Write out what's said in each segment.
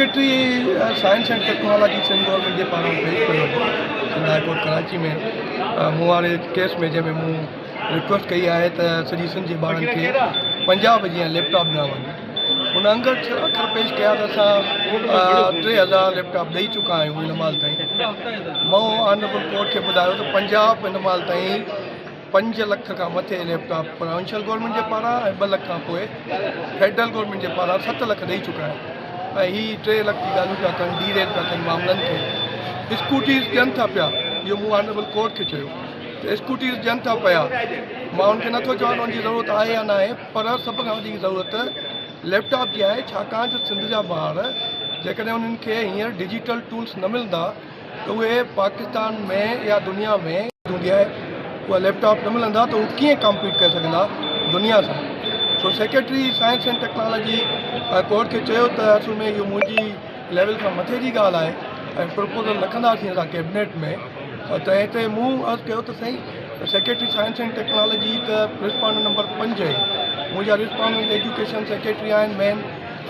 Secretary science and technology Sindh government के पारां पेश कयो सिंध हाई कोर्ट कराची में मूं वारे केस में जंहिंमें मूं रिक्वेस्ट कई आहे त सॼी सिंध जे ॿारनि खे पंजाब जीअं लैपटॉप ॾिना वञनि। उन अखर पेश कया त असां 3000 लैपटॉप ॾेई चुका आहियूं हिन महिल ताईं। मूं ऑनरेबल कोर्ट खे ॿुधायो त पंजाब हिन महिल ताईं 5 लख खां मथे लैपटॉप प्रोविंशियल गवर्नमेंट जे पारां ऐं 2 लख खां पोइ फेडरल गवर्नमेंट जे पारां 7 लख ॾेई चुका आहिनि ऐं हीअ 3 लख जी ॻाल्हियूं पिया कनि डी रेट पिया कनि मामलनि खे। स्कूटीज़ ॾियनि था पिया, इहो मूं ऑनरेबल कोर्ट खे चयो त स्कूटीज़ ॾियनि था पिया। मां उनखे नथो चवां उनजी ज़रूरत आहे या न आहे, पर सभ खां वधीक ज़रूरत लैपटॉप जी आहे। छाकाणि त सिंध जा ॿार जेकॾहिं उन्हनि खे हींअर डिजिटल टूल्स न मिलंदा त उहे पाकिस्तान में या दुनिया में हूंदी आहे उहा लैपटॉप न मिलंदा त उहे कीअं कम्पीट करे सघंदा दुनिया सां। सो secretary science and technology court खे चयो त असुल में इहो मुंहिंजी लेवल खां मथे जी ॻाल्हि आहे ऐं प्रपोज़ल रखंदासीं असां कैबिनेट में। त हिते मूं अर्ज़ु कयो त साईं सेक्रेटरी साइंस एंड टेक्नोलॉजी त रिस्पॉन्डेंट नंबर 5 आहे। मुंहिंजा रिस्पॉन्डेंट एजुकेशन सेक्रेटरी आहिनि मेन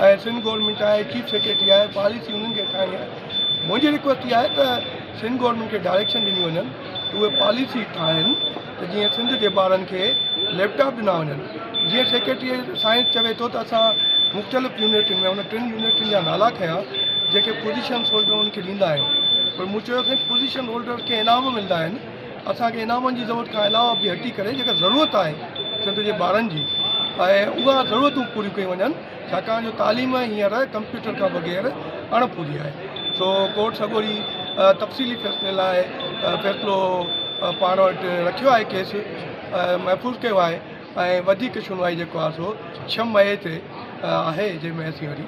ऐं सिंध गवर्नमेंट आहे, चीफ सेक्रेटरी आहे, पॉलिसी उन्हनि खे ठाहिणी आहे। मुंहिंजी रिक्वेस्ट इहा आहे त सिंध गवर्नमेंट खे डायरेक्शन ॾिनी वञनि उहे पॉलिसी ठाहिनि त जीअं सिंध जे ॿारनि खे लैपटॉप ॾिना वञनि। जीअं सेक्रेटरी साइंस चवे थो त असां मुख़्तलिफ़ यूनिवर्सिटियुनि में उन 3 यूनिवर्सिटियुनि जा नाला खयां जेके पोजीशन होल्डर उन्हनि खे ॾींदा आहियूं। पर मूं चयो साईं पोजीशन होल्डर खे इनाम मिलंदा आहिनि, असांखे इनामनि जी ज़रूरत खां अलावा बि हटी करे जेका ज़रूरत आहे सिंध जे ॿारनि जी ऐं उहा ज़रूरतूं पूरियूं कयूं वञनि। छाकाणि जो तालीम हींअर कंप्यूटर खां बग़ैर अणपूरी आहे। सो कोर्ट सॻोरी तफ़सीली फ़ैसिले लाइ फ़ैसिलो पाण वटि रखियो आहे, केस महफ़ूज़ कयो आहे ऐं वधीक सुनवाई जेको आहे सो 6 मई ते आहे जंहिंमें असीं वरी